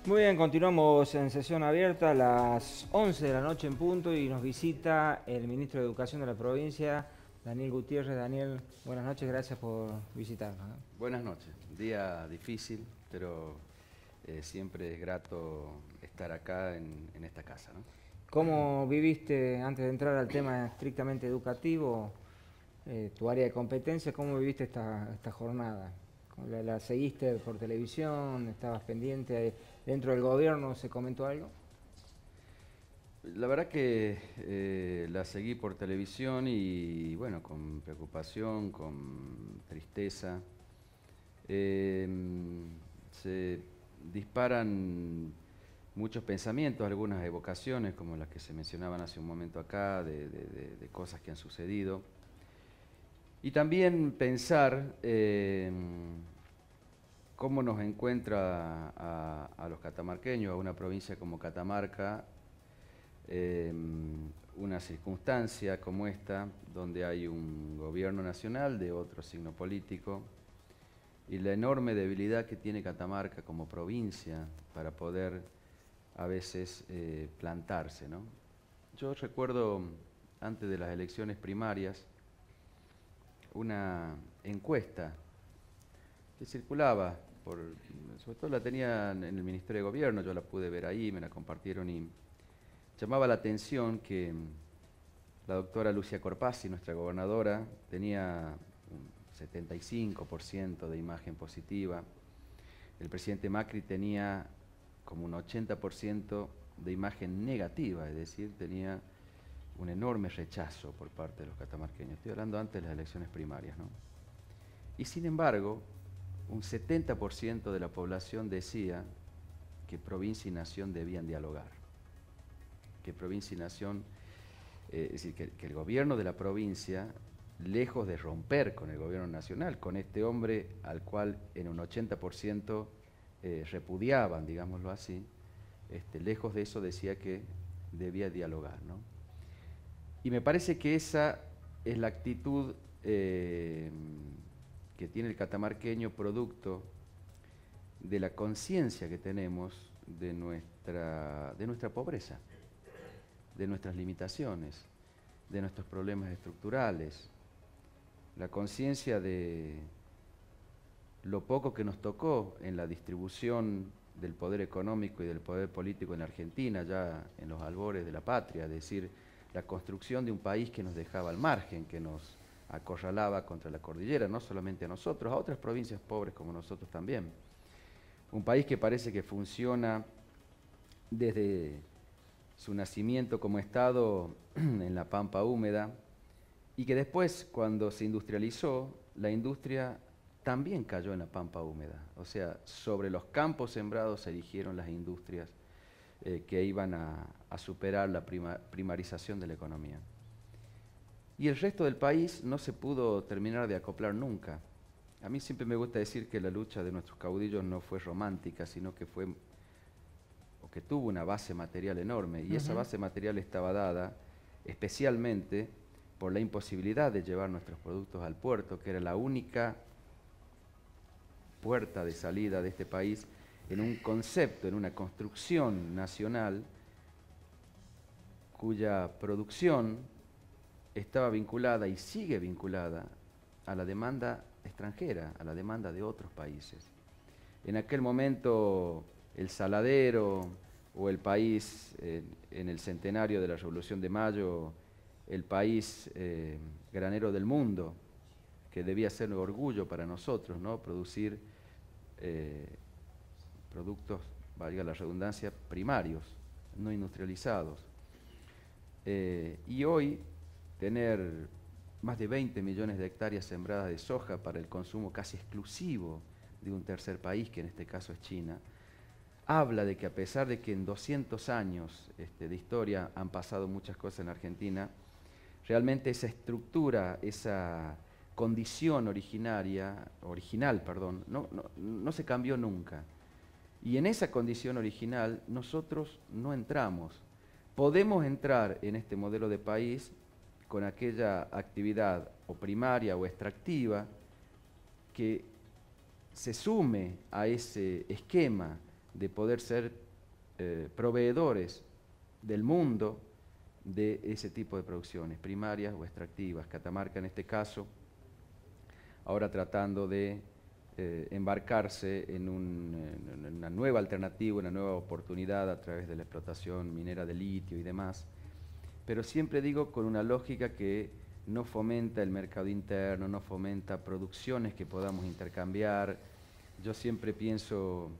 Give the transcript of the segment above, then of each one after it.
Muy bien, continuamos en sesión abierta a las 11 de la noche en punto y nos visita el ministro de Educación de la provincia, Daniel Gutiérrez. Daniel, buenas noches, gracias por visitarnos, ¿no? Buenas noches, día difícil, pero siempre es grato estar acá en esta casa, ¿no? ¿Cómo viviste, antes de entrar al tema estrictamente educativo, tu área de competencia, cómo viviste esta jornada? ¿La seguiste por televisión? ¿Estabas pendiente? ¿Dentro del gobierno se comentó algo? La verdad que la seguí por televisión y bueno, con preocupación, con tristeza. Se disparan muchos pensamientos, algunas evocaciones como las que se mencionaban hace un momento acá, de cosas que han sucedido. Y también pensar cómo nos encuentra a los catamarqueños, a una provincia como Catamarca, una circunstancia como esta, donde hay un gobierno nacional de otro signo político, y la enorme debilidad que tiene Catamarca como provincia para poder a veces plantarse, ¿no? Yo recuerdo, antes de las elecciones primarias, una encuesta que circulaba, sobre todo la tenían en el Ministerio de Gobierno, yo la pude ver ahí, me la compartieron y llamaba la atención que la doctora Lucia Corpazzi, nuestra gobernadora, tenía un 75% de imagen positiva, el presidente Macri tenía como un 80% de imagen negativa, es decir, tenía un enorme rechazo por parte de los catamarqueños. Estoy hablando antes de las elecciones primarias, ¿no? Y sin embargo, un 70% de la población decía que provincia y nación debían dialogar, que provincia y nación, es decir, que el gobierno de la provincia, lejos de romper con el gobierno nacional, con este hombre al cual en un 80% repudiaban, digámoslo así, lejos de eso decía que debía dialogar, ¿no? Y me parece que esa es la actitud que tiene el catamarqueño, producto de la conciencia que tenemos de nuestra pobreza, de nuestras limitaciones, de nuestros problemas estructurales, la conciencia de lo poco que nos tocó en la distribución del poder económico y del poder político en Argentina, ya en los albores de la patria, es decir, la construcción de un país que nos dejaba al margen, que nos acorralaba contra la cordillera, no solamente a nosotros, a otras provincias pobres como nosotros también. Un país que parece que funciona desde su nacimiento como Estado en la pampa húmeda y que después, cuando se industrializó, la industria también cayó en la pampa húmeda. O sea, sobre los campos sembrados se erigieron las industrias que iban a superar la primarización de la economía. Y el resto del país no se pudo terminar de acoplar nunca. A mí siempre me gusta decir que la lucha de nuestros caudillos no fue romántica, sino que fue, o que tuvo una base material enorme, y esa base material estaba dada especialmente por la imposibilidad de llevar nuestros productos al puerto, que era la única puerta de salida de este país en un concepto, en una construcción nacional cuya producción estaba vinculada y sigue vinculada a la demanda extranjera, a la demanda de otros países. En aquel momento el Saladero o el país, en el centenario de la Revolución de Mayo, el país granero del mundo, que debía ser un orgullo para nosotros, ¿no? Producir productos, valga la redundancia, primarios, no industrializados. Y hoy tener más de 20 millones de hectáreas sembradas de soja para el consumo casi exclusivo de un tercer país, que en este caso es China, habla de que a pesar de que en 200 años de historia han pasado muchas cosas en Argentina, realmente esa estructura, esa condición original, no se cambió nunca. Y en esa condición original nosotros no entramos. Podemos entrar en este modelo de país con aquella actividad o primaria o extractiva que se sume a ese esquema de poder ser proveedores del mundo de ese tipo de producciones, primarias o extractivas. Catamarca en este caso, ahora tratando de embarcarse en una nueva alternativa, una nueva oportunidad a través de la explotación minera de litio y demás, pero siempre digo con una lógica que no fomenta el mercado interno, no fomenta producciones que podamos intercambiar. Yo siempre pienso,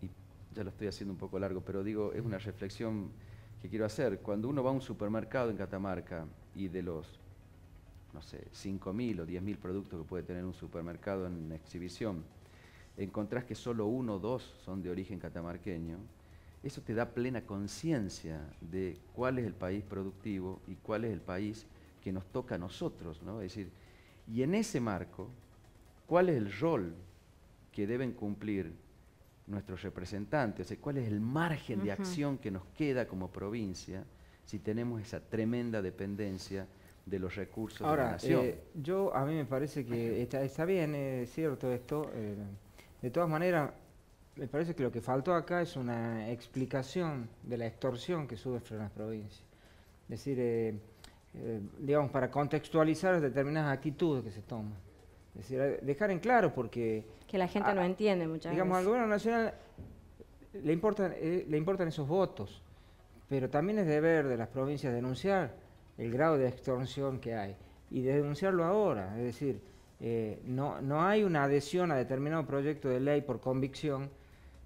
y ya lo estoy haciendo un poco largo, pero digo, es una reflexión que quiero hacer. Cuando uno va a un supermercado en Catamarca y de los, no sé, 5.000 o 10.000 productos que puede tener un supermercado en exhibición, encontrás que solo 1 o 2 son de origen catamarqueño, eso te da plena conciencia de cuál es el país productivo y cuál es el país que nos toca a nosotros, ¿no? Es decir, y en ese marco, ¿cuál es el rol que deben cumplir nuestros representantes? O sea, ¿cuál es el margen de acción que nos queda como provincia si tenemos esa tremenda dependencia de los recursos de la nación? A mí me parece que está bien, es cierto esto. De todas maneras, me parece que lo que faltó acá es una explicación de la extorsión que sufren las provincias. Es decir, digamos, para contextualizar determinadas actitudes que se toman. Es decir, dejar en claro porque... Que la gente no entiende muchas digamos, veces. al gobierno nacional le importan esos votos, pero también es deber de las provincias denunciar el grado de extorsión que hay y de denunciarlo ahora. Es decir, no hay una adhesión a determinado proyecto de ley por convicción,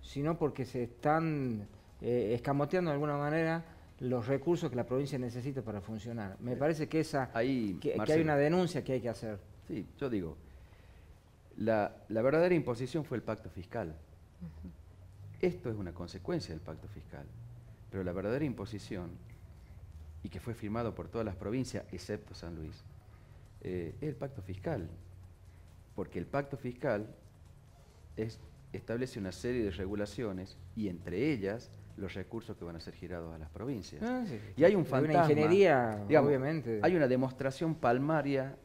sino porque se están escamoteando de alguna manera los recursos que la provincia necesita para funcionar. Me parece que que hay una denuncia que hay que hacer. Sí, yo digo, la verdadera imposición fue el pacto fiscal. Esto es una consecuencia del pacto fiscal, pero la verdadera imposición, y que fue firmado por todas las provincias, excepto San Luis, es el pacto fiscal, porque el pacto fiscal establece una serie de regulaciones y entre ellas los recursos que van a ser girados a las provincias. Sí. Y hay un fantasma, una ingeniería, digamos, obviamente. hay una demostración palmaria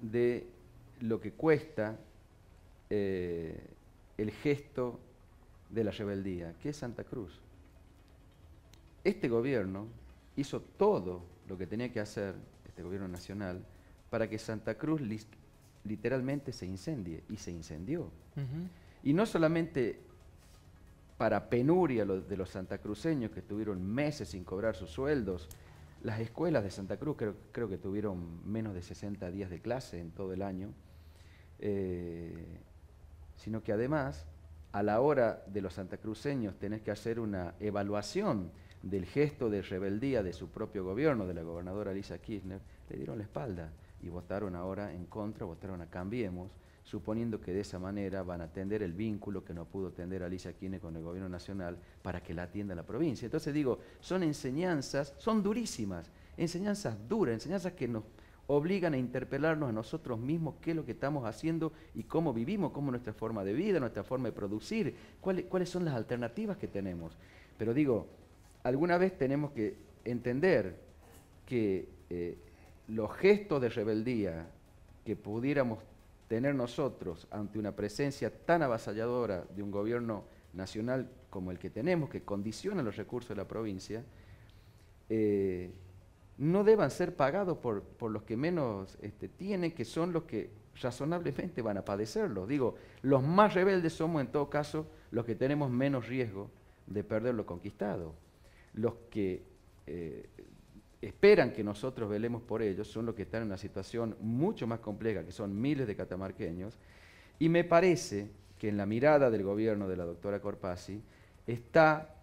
de lo que cuesta el gesto de la rebeldía, que es Santa Cruz. Este gobierno hizo todo lo que tenía que hacer, este gobierno nacional, para que Santa Cruz literalmente se incendie, y se incendió. Y no solamente para penuria de los santacruceños que estuvieron meses sin cobrar sus sueldos. Las escuelas de Santa Cruz creo que tuvieron menos de 60 días de clase en todo el año, sino que además, a la hora de los santacruceños tenés que hacer una evaluación del gesto de rebeldía de su propio gobierno, de la gobernadora Alicia Kirchner, le dieron la espalda y votaron ahora en contra, votaron a Cambiemos, suponiendo que de esa manera van a atender el vínculo que no pudo atender Alicia Kirchner con el gobierno nacional para que la atienda la provincia. Entonces digo, son enseñanzas, son durísimas, enseñanzas duras, enseñanzas que nos obligan a interpelarnos a nosotros mismos qué es lo que estamos haciendo y cómo vivimos, cómo nuestra forma de vida, nuestra forma de producir, cuáles son las alternativas que tenemos. Pero digo, alguna vez tenemos que entender que los gestos de rebeldía que pudiéramos tener nosotros ante una presencia tan avasalladora de un gobierno nacional como el que tenemos, que condiciona los recursos de la provincia, no deban ser pagados por los que menos tienen, que son los que razonablemente van a padecerlo. Digo, los más rebeldes somos en todo caso los que tenemos menos riesgo de perder lo conquistado. Los que esperan que nosotros velemos por ellos son los que están en una situación mucho más compleja, que son miles de catamarqueños, y me parece que en la mirada del gobierno de la doctora Corpazzi está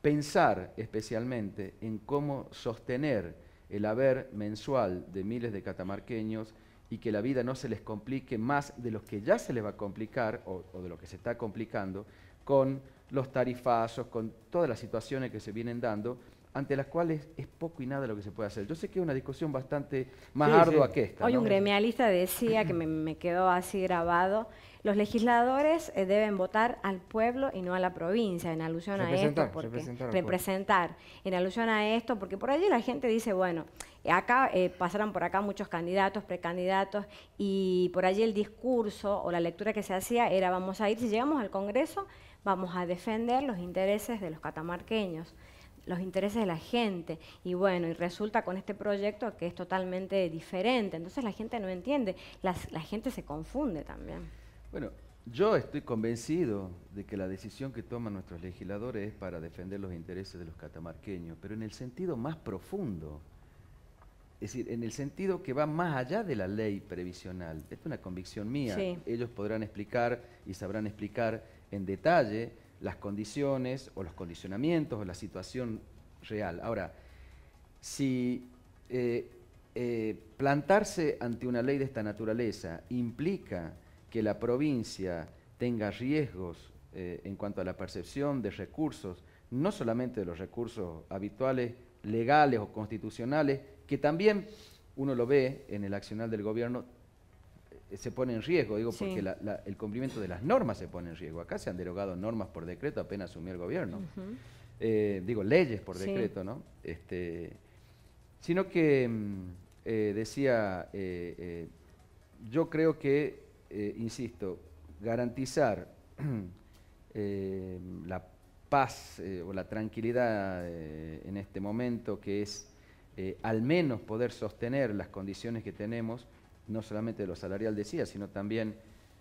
pensar especialmente en cómo sostener el haber mensual de miles de catamarqueños y que la vida no se les complique más de lo que ya se les va a complicar o de lo que se está complicando con los tarifazos, con todas las situaciones que se vienen dando ante las cuales es poco y nada lo que se puede hacer. Yo sé que es una discusión bastante más ardua que esta, Hoy ¿no? un gremialista decía, que me quedó así grabado, los legisladores deben votar al pueblo y no a la provincia, en alusión a esto, porque representar, en alusión a esto, porque por allí la gente dice, bueno, acá pasaron por acá muchos candidatos, precandidatos, y por allí el discurso o la lectura que se hacía era, vamos a ir, si llegamos al Congreso, vamos a defender los intereses de los catamarqueños, los intereses de la gente, y bueno, y resulta con este proyecto que es totalmente diferente, entonces la gente no entiende, la gente se confunde también. Bueno, yo estoy convencido de que la decisión que toman nuestros legisladores es para defender los intereses de los catamarqueños, pero en el sentido más profundo, es decir, en el sentido que va más allá de la ley previsional. Esta es una convicción mía, Sí. Ellos podrán explicar y sabrán explicar en detalle las condiciones o los condicionamientos o la situación real. Ahora, si plantarse ante una ley de esta naturaleza implica que la provincia tenga riesgos en cuanto a la percepción de recursos, no solamente de los recursos habituales, legales o constitucionales, que también uno lo ve en el accionar del gobierno, se pone en riesgo, digo, porque el cumplimiento de las normas se pone en riesgo. Acá se han derogado normas por decreto apenas asumió el gobierno. Digo, leyes por decreto, ¿no? Sino que decía, yo creo que, insisto, garantizar la paz o la tranquilidad en este momento, que es al menos poder sostener las condiciones que tenemos, no solamente de lo salarial decía, sino también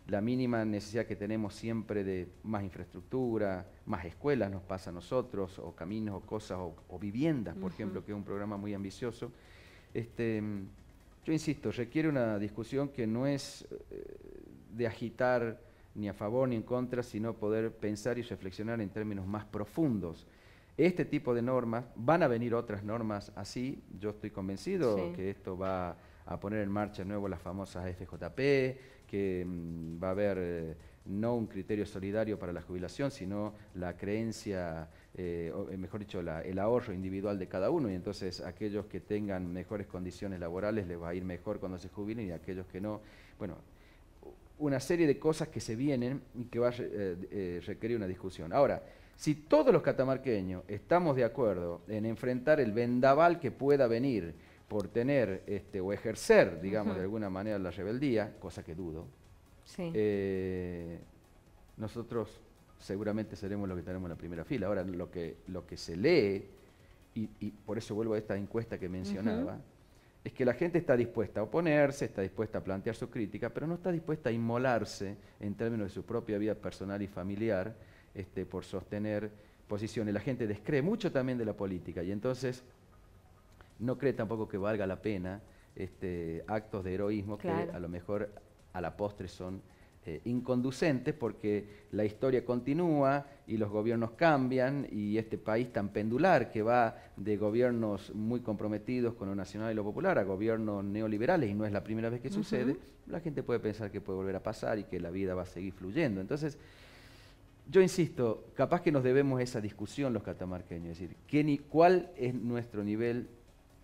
la mínima necesidad que tenemos siempre de más infraestructura, más escuelas nos pasa a nosotros, o caminos, o cosas, o viviendas, por ejemplo, que es un programa muy ambicioso. Yo insisto, requiere una discusión que no es de agitar ni a favor ni en contra, sino poder pensar y reflexionar en términos más profundos. Este tipo de normas, van a venir otras normas así, yo estoy convencido que esto va a poner en marcha de nuevo las famosas FJP, que va a haber no un criterio solidario para la jubilación, sino la creencia, mejor dicho, el ahorro individual de cada uno, y entonces aquellos que tengan mejores condiciones laborales les va a ir mejor cuando se jubilen, y aquellos que no, bueno, una serie de cosas que se vienen y que va a requerir una discusión. Ahora, si todos los catamarqueños estamos de acuerdo en enfrentar el vendaval que pueda venir por tener o ejercer, digamos, de alguna manera la rebeldía, cosa que dudo, nosotros seguramente seremos los que tenemos en la primera fila. Ahora, lo que se lee, y por eso vuelvo a esta encuesta que mencionaba, es que la gente está dispuesta a oponerse, está dispuesta a plantear su crítica, pero no está dispuesta a inmolarse en términos de su propia vida personal y familiar por sostener posiciones. La gente descree mucho también de la política, y entonces no cree tampoco que valga la pena actos de heroísmo que a lo mejor a la postre son inconducentes, porque la historia continúa y los gobiernos cambian, y este país tan pendular que va de gobiernos muy comprometidos con lo nacional y lo popular a gobiernos neoliberales, y no es la primera vez que sucede, la gente puede pensar que puede volver a pasar y que la vida va a seguir fluyendo. Entonces, yo insisto, capaz que nos debemos esa discusión los catamarqueños, es decir, ¿cuál es nuestro nivel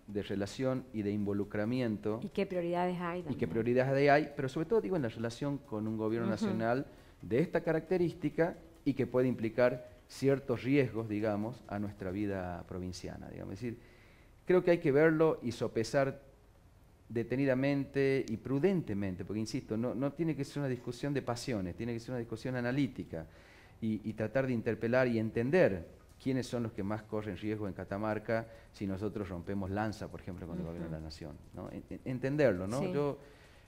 de relación y de involucramiento? ¿Y qué prioridades hay también? Y qué prioridades hay, pero sobre todo digo en la relación con un gobierno nacional de esta característica, y que puede implicar ciertos riesgos, digamos, a nuestra vida provinciana, digamos. Es decir, creo que hay que verlo y sopesar detenidamente y prudentemente, porque insisto, no tiene que ser una discusión de pasiones, tiene que ser una discusión analítica, y tratar de interpelar y entender quiénes son los que más corren riesgo en Catamarca si nosotros rompemos lanza, por ejemplo, con el gobierno de la nación, ¿no? Entenderlo, ¿no? Yo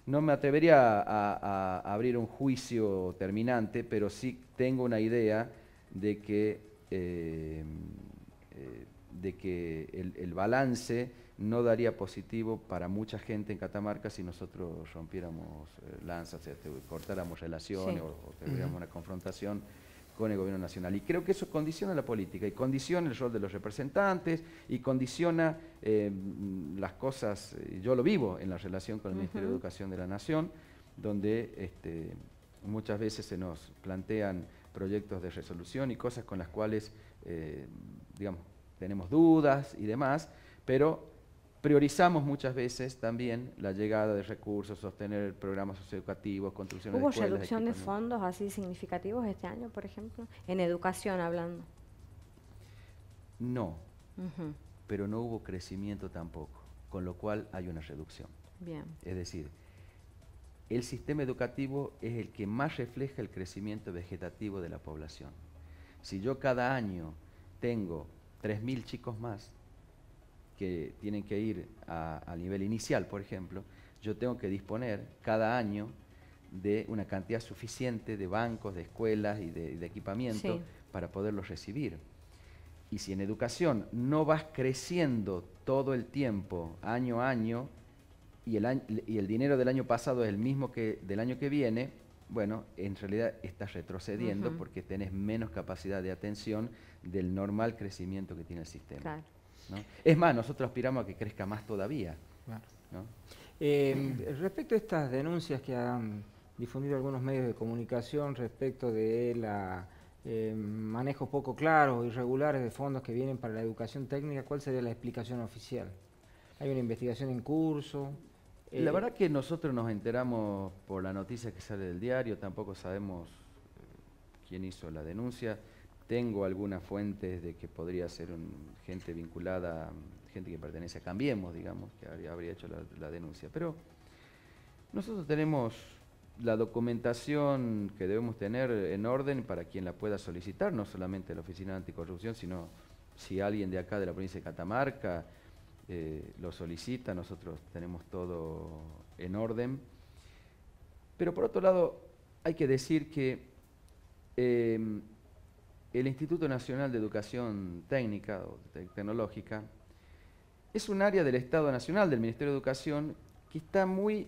no me atrevería a abrir un juicio terminante, pero sí tengo una idea de que el balance no daría positivo para mucha gente en Catamarca si nosotros rompiéramos lanzas, cortáramos relaciones o tuviéramos una confrontación con el gobierno nacional. Y creo que eso condiciona la política, y condiciona el rol de los representantes, y condiciona las cosas. Yo lo vivo en la relación con el Ministerio de Educación de la Nación, donde muchas veces se nos plantean proyectos de resolución y cosas con las cuales, digamos, tenemos dudas y demás, pero priorizamos muchas veces también la llegada de recursos, sostener programas socioeducativos, construcción de escuelas. ¿Hubo reducción de fondos así significativos este año, por ejemplo? En educación hablando. No, pero no hubo crecimiento tampoco, con lo cual hay una reducción. Bien. Es decir, el sistema educativo es el que más refleja el crecimiento vegetativo de la población. Si yo cada año tengo 3.000 chicos más que tienen que ir a nivel inicial, por ejemplo, yo tengo que disponer cada año de una cantidad suficiente de bancos, de escuelas y de equipamiento para poderlos recibir. Y si en educación no vas creciendo todo el tiempo, año a año, y el dinero del año pasado es el mismo que del año que viene, bueno, en realidad estás retrocediendo porque tenés menos capacidad de atención del normal crecimiento que tiene el sistema. Claro. ¿No? Es más, nosotros aspiramos a que crezca más todavía. Claro. ¿No? Respecto a estas denuncias que han difundido algunos medios de comunicación respecto de la manejos poco claros o irregulares de fondos que vienen para la educación técnica, ¿cuál sería la explicación oficial? ¿Hay una investigación en curso? La verdad que nosotros nos enteramos por la noticia que sale del diario, tampoco sabemos quién hizo la denuncia. Tengo algunas fuentes de que podría ser gente vinculada, gente que pertenece a Cambiemos, digamos, que habría hecho la denuncia. Pero nosotros tenemos la documentación que debemos tener en orden para quien la pueda solicitar, no solamente la Oficina de Anticorrupción, sino si alguien de acá de la provincia de Catamarca lo solicita, nosotros tenemos todo en orden. Pero por otro lado, hay que decir que el Instituto Nacional de Educación Técnica o Tecnológica es un área del Estado Nacional, del Ministerio de Educación, que está muy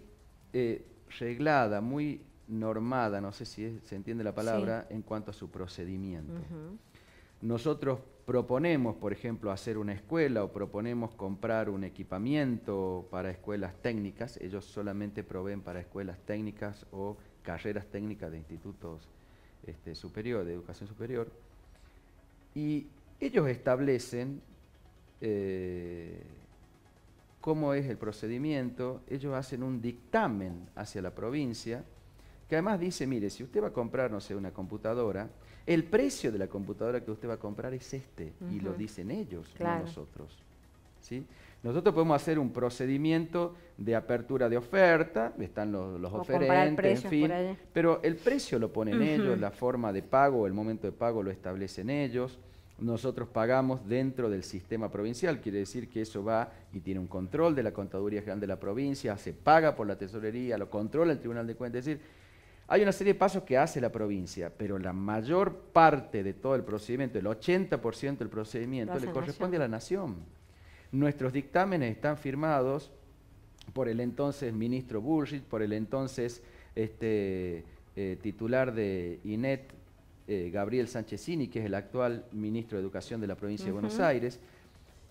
reglada, muy normada, no sé si se entiende la palabra, en cuanto a su procedimiento. Nosotros proponemos, por ejemplo, hacer una escuela o proponemos comprar un equipamiento para escuelas técnicas. Ellos solamente proveen para escuelas técnicas o carreras técnicas de institutos superior, de educación superior. Y ellos establecen cómo es el procedimiento. Ellos hacen un dictamen hacia la provincia que además dice, mire, si usted va a comprar, no sé, una computadora, el precio de la computadora que usted va a comprar es este, y lo dicen ellos, no nosotros. ¿Sí? Nosotros podemos hacer un procedimiento de apertura de oferta, están los oferentes, en fin, pero el precio lo ponen ellos, la forma de pago, el momento de pago lo establecen ellos. Nosotros pagamos dentro del sistema provincial, quiere decir que eso va y tiene un control de la Contaduría General de la provincia, se paga por la tesorería, lo controla el Tribunal de Cuentas, es decir, hay una serie de pasos que hace la provincia, pero la mayor parte de todo el procedimiento, el 80% del procedimiento, le corresponde a la Nación. Nuestros dictámenes están firmados por el entonces ministro Bullrich, por el entonces titular de INET, Gabriel Sanchezini, que es el actual ministro de Educación de la provincia de Buenos Aires,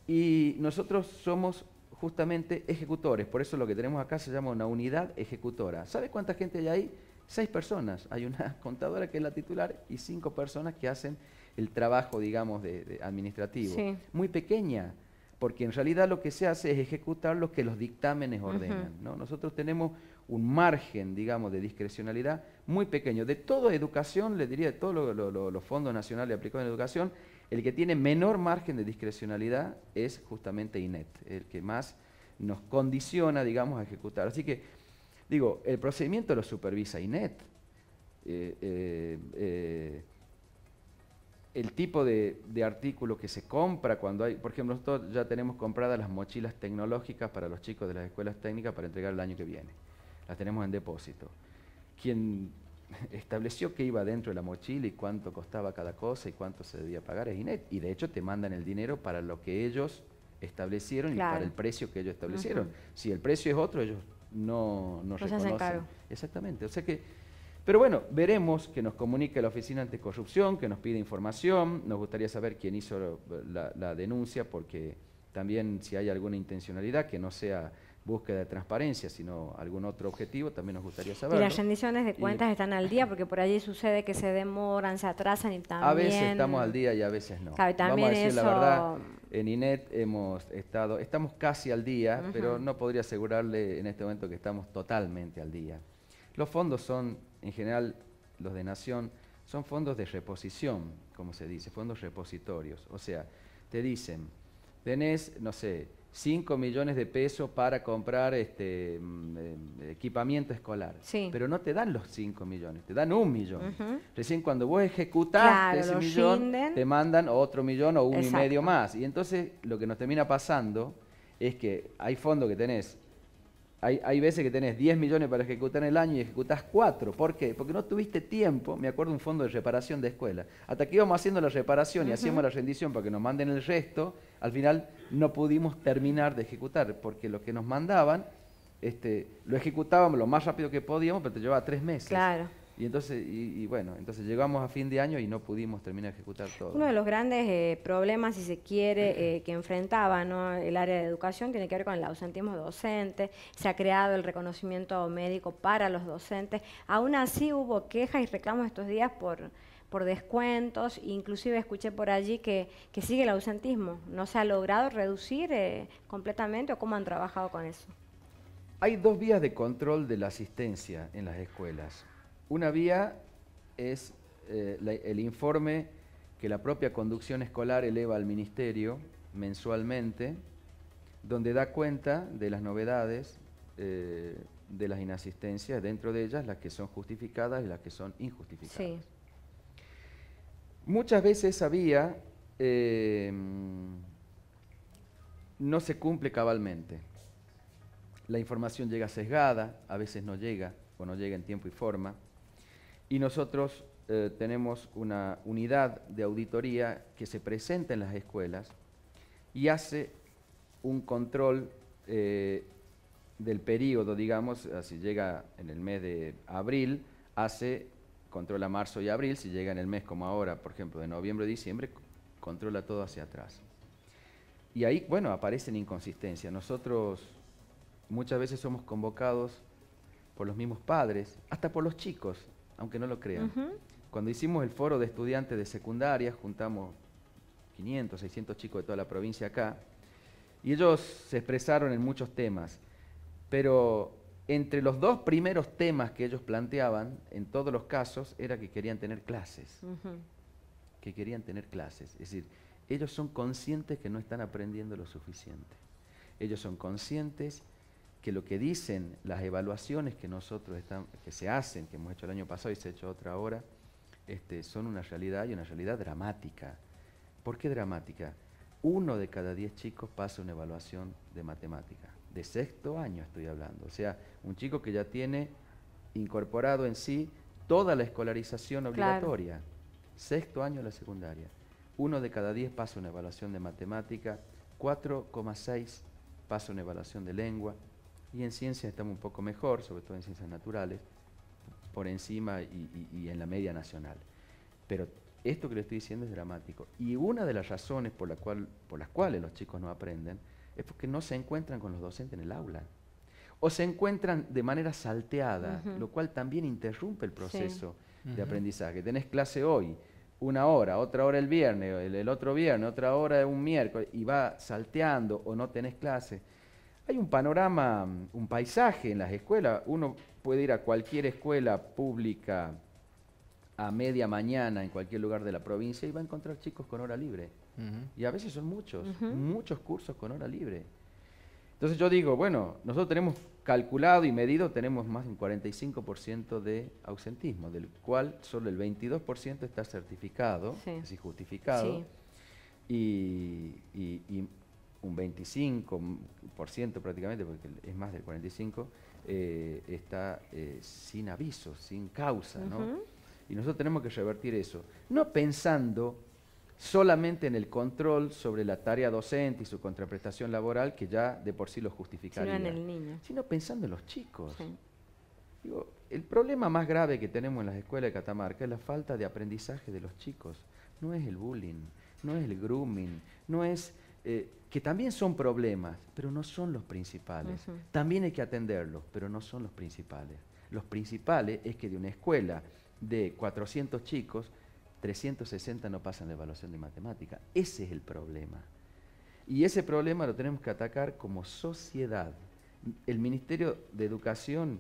y nosotros somos justamente ejecutores, por eso lo que tenemos acá se llama una unidad ejecutora. ¿Sabe cuánta gente hay ahí? 6 personas, hay una contadora que es la titular y 5 personas que hacen el trabajo, digamos, de administrativo. Sí. Muy pequeña, porque en realidad lo que se hace es ejecutar lo que los dictámenes ordenan, ¿no? Nosotros tenemos un margen, digamos, de discrecionalidad muy pequeño. De toda educación, le diría, de todos los fondos nacionales aplicados en educación, el que tiene menor margen de discrecionalidad es justamente INET, el que más nos condiciona, digamos, a ejecutar. Así que, digo, el procedimiento lo supervisa INET. El tipo de artículo que se compra cuando hay, por ejemplo, nosotros ya tenemos compradas las mochilas tecnológicas para los chicos de las escuelas técnicas para entregar el año que viene. Las tenemos en depósito. Quien estableció qué iba dentro de la mochila y cuánto costaba cada cosa y cuánto se debía pagar es INET. Y de hecho te mandan el dinero para lo que ellos establecieron y para el precio que ellos establecieron. Si el precio es otro, ellos no reconocen. Exactamente. O sea que, pero bueno, veremos que nos comunique la Oficina Anticorrupción, que nos pide información. Nos gustaría saber quién hizo la denuncia, porque también si hay alguna intencionalidad que no sea búsqueda de transparencia, sino algún otro objetivo, también nos gustaría saberlo. Y las rendiciones de cuentas están al día, porque por allí sucede que se demoran, se atrasan y también... A veces estamos al día y a veces no. Claro, también vamos a decir eso... la verdad, en INET estamos casi al día, pero no podría asegurarle en este momento que estamos totalmente al día. Los fondos son, en general, los de Nación, son fondos de reposición, como se dice, fondos repositorios. O sea, te dicen, tenés, no sé, 5 millones de pesos para comprar equipamiento escolar. Sí. Pero no te dan los 5 millones, te dan 1 millón. Recién cuando vos ejecutaste ese millón, te mandan otro millón o 1,5 más. Y entonces lo que nos termina pasando es que hay fondos que tenés, hay veces que tenés 10 millones para ejecutar en el año y ejecutás 4. ¿Por qué? Porque no tuviste tiempo, me acuerdo un fondo de reparación de escuela. Hasta que íbamos haciendo la reparación y hacíamos la rendición para que nos manden el resto, al final no pudimos terminar de ejecutar, porque lo que nos mandaban, lo ejecutábamos lo más rápido que podíamos, pero te llevaba 3 meses. Claro. Y entonces, bueno, entonces llegamos a fin de año y no pudimos terminar de ejecutar todo. Uno de los grandes problemas, si se quiere, que enfrentaba, ¿no?, el área de educación tiene que ver con el ausentismo docente. Se ha creado el reconocimiento médico para los docentes. Aún así hubo quejas y reclamos estos días por descuentos. Inclusive escuché por allí que sigue el ausentismo. ¿No se ha logrado reducir completamente o cómo han trabajado con eso? Hay 2 vías de control de la asistencia en las escuelas. Una vía es el informe que la propia conducción escolar eleva al ministerio mensualmente, donde da cuenta de las novedades de las inasistencias, dentro de ellas las que son justificadas y las que son injustificadas. Sí. Muchas veces esa vía no se cumple cabalmente. La información llega sesgada, a veces no llega o no llega en tiempo y forma. Y nosotros tenemos una unidad de auditoría que se presenta en las escuelas y hace un control del periodo, digamos, si llega en el mes de abril, controla marzo y abril. Si llega en el mes como ahora, por ejemplo, de noviembre y diciembre, controla todo hacia atrás. Y ahí, bueno, aparecen inconsistencias. Nosotros muchas veces somos convocados por los mismos padres, hasta por los chicos, aunque no lo crean. Cuando hicimos el foro de estudiantes de secundaria, juntamos 500, 600 chicos de toda la provincia acá, y ellos se expresaron en muchos temas, pero entre los 2 primeros temas que ellos planteaban, en todos los casos, era que querían tener clases. Que querían tener clases. Es decir, ellos son conscientes que no están aprendiendo lo suficiente. Ellos son conscientes que lo que dicen las evaluaciones que nosotros que se hacen, que hemos hecho el año pasado y se ha hecho otra ahora, son una realidad y una realidad dramática. ¿Por qué dramática? 1 de cada 10 chicos pasa una evaluación de matemática. De 6º año estoy hablando. O sea, un chico que ya tiene incorporado en sí toda la escolarización obligatoria. Claro. 6º año de la secundaria. 1 de cada 10 pasa una evaluación de matemática, 4,6 pasa una evaluación de lengua, y en ciencias estamos un poco mejor, sobre todo en ciencias naturales, por encima y en la media nacional. Pero esto que le estoy diciendo es dramático. Y una de las razones por las cuales los chicos no aprenden es porque no se encuentran con los docentes en el aula. O se encuentran de manera salteada, lo cual también interrumpe el proceso de aprendizaje. Tenés clase hoy, 1 hora, otra hora el viernes, el otro viernes, otra hora un miércoles, y va salteando o no tenés clase. Hay un panorama, un paisaje en las escuelas. Uno puede ir a cualquier escuela pública a media mañana en cualquier lugar de la provincia y va a encontrar chicos con hora libre. Y a veces son muchos cursos con hora libre. Entonces yo digo, bueno, nosotros tenemos calculado y medido, tenemos más de un 45% de ausentismo, del cual solo el 22% está certificado, es decir, justificado, y un 25% prácticamente, porque es más del 45%, está sin aviso, sin causa, ¿no? Y nosotros tenemos que revertir eso, no pensando solamente en el control sobre la tarea docente y su contraprestación laboral, que ya de por sí lo justificaría, sino en el niño, sino pensando en los chicos. Digo, el problema más grave que tenemos en las escuelas de Catamarca es la falta de aprendizaje de los chicos. No es el bullying, no es el grooming, no es que también son problemas, pero no son los principales. También hay que atenderlos, pero no son los principales. Los principales es que de una escuela de 400 chicos, 360 no pasan la evaluación de matemática. Ese es el problema. Y ese problema lo tenemos que atacar como sociedad. El Ministerio de Educación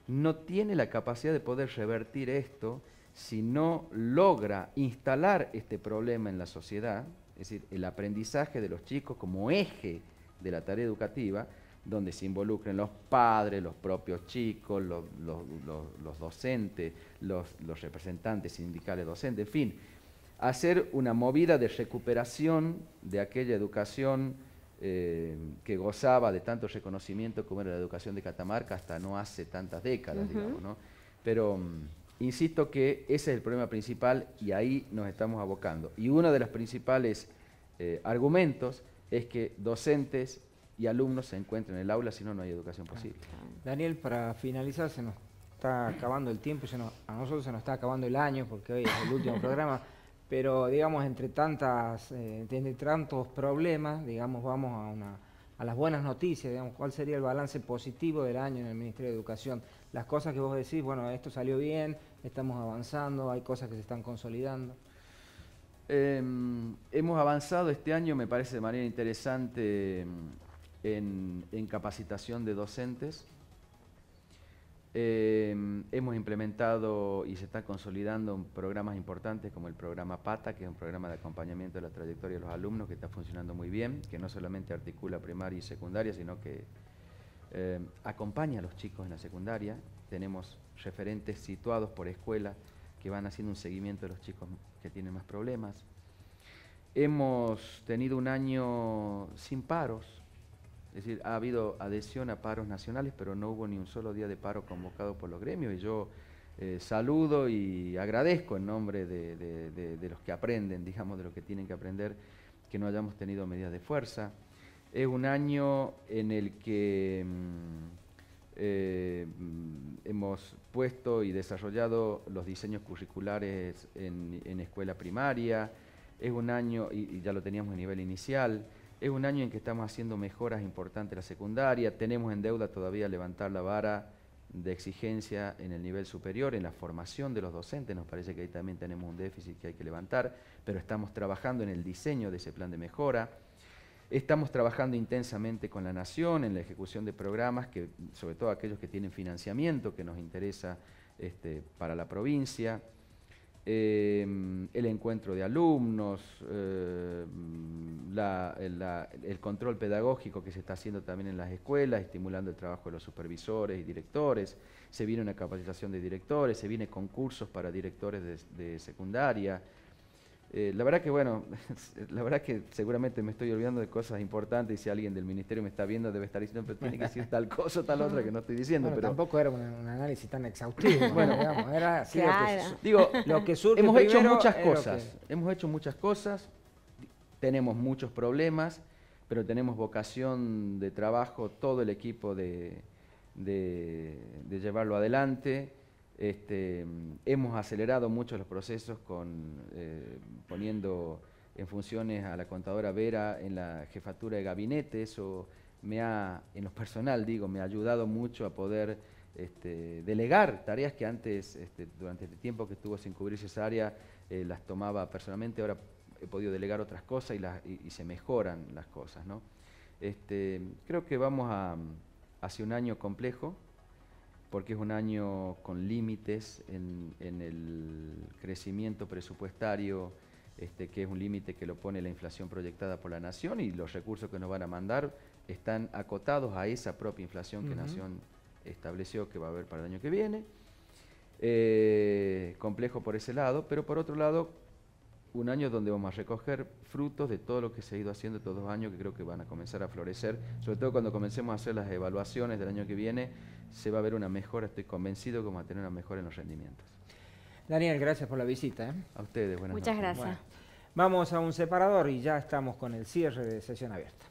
no tiene la capacidad de poder revertir esto si no logra instalar este problema en la sociedad, es decir, el aprendizaje de los chicos como eje de la tarea educativa, donde se involucren los padres, los propios chicos, los docentes, los representantes sindicales docentes, en fin, hacer una movida de recuperación de aquella educación que gozaba de tanto reconocimiento como era la educación de Catamarca hasta no hace tantas décadas, digamos, ¿no? Pero insisto que ese es el problema principal y ahí nos estamos abocando. Y uno de los principales argumentos es que docentes y alumnos se encuentren en el aula, si no, no hay educación posible. Daniel, para finalizar, se nos está acabando el tiempo, a nosotros se nos está acabando el año, porque hoy es el último programa, pero digamos, entre tantos problemas, digamos, vamos a las buenas noticias, digamos, ¿cuál sería el balance positivo del año en el Ministerio de Educación? Las cosas que vos decís, bueno, esto salió bien, estamos avanzando, hay cosas que se están consolidando. Hemos avanzado este año, me parece de manera interesante, en capacitación de docentes. Hemos implementado y se está consolidando programas importantes como el programa PATA, que es un programa de acompañamiento de la trayectoria de los alumnos que está funcionando muy bien, que no solamente articula primaria y secundaria, sino que acompaña a los chicos en la secundaria. Tenemos referentes situados por escuela que van haciendo un seguimiento de los chicos que tienen más problemas. Hemos tenido un año sin paros, es decir, ha habido adhesión a paros nacionales, pero no hubo ni un solo día de paro convocado por los gremios, y yo saludo y agradezco en nombre de los que aprenden, digamos, de los que tienen que aprender, que no hayamos tenido medidas de fuerza. Es un año en el que hemos puesto y desarrollado los diseños curriculares en escuela primaria. Es un año, y ya lo teníamos a nivel inicial, es un año en que estamos haciendo mejoras importantes en la secundaria. Tenemos en deuda todavía levantar la vara de exigencia en el nivel superior, en la formación de los docentes. Nos parece que ahí también tenemos un déficit que hay que levantar, pero estamos trabajando en el diseño de ese plan de mejora. Estamos trabajando intensamente con la Nación en la ejecución de programas, que, sobre todo aquellos que tienen financiamiento, que nos interesa para la provincia. El encuentro de alumnos, el control pedagógico que se está haciendo también en las escuelas, estimulando el trabajo de los supervisores y directores. Se viene una capacitación de directores, se viene concursos para directores de secundaria. La verdad que, bueno, la verdad que seguramente me estoy olvidando de cosas importantes, y si alguien del ministerio me está viendo debe estar diciendo, pero tiene que decir tal cosa o tal otra que no estoy diciendo. Bueno, pero tampoco era un análisis tan exhaustivo. Bueno, digamos, era así, claro. lo que surge hemos hecho primero muchas cosas, hemos hecho muchas cosas, tenemos muchos problemas, pero tenemos vocación de trabajo, todo el equipo de llevarlo adelante. Hemos acelerado mucho los procesos poniendo en funciones a la contadora Vera en la jefatura de gabinete. Eso en lo personal digo, me ha ayudado mucho a poder delegar tareas que antes, durante el tiempo que estuvo sin cubrirse esa área, las tomaba personalmente. Ahora he podido delegar otras cosas y se mejoran las cosas, ¿no? Creo que vamos hacia un año complejo, porque es un año con límites en el crecimiento presupuestario, que es un límite que lo pone la inflación proyectada por la Nación, y los recursos que nos van a mandar están acotados a esa propia inflación que Nación estableció que va a haber para el año que viene. Complejo por ese lado, pero por otro lado, un año donde vamos a recoger frutos de todo lo que se ha ido haciendo estos 2 años, que creo que van a comenzar a florecer, sobre todo cuando comencemos a hacer las evaluaciones del año que viene. Se va a ver una mejora, estoy convencido que vamos a tener una mejora en los rendimientos. Daniel, gracias por la visita. A ustedes, buenas noches. Muchas gracias. Bueno, vamos a un separador y ya estamos con el cierre de sesión abierta.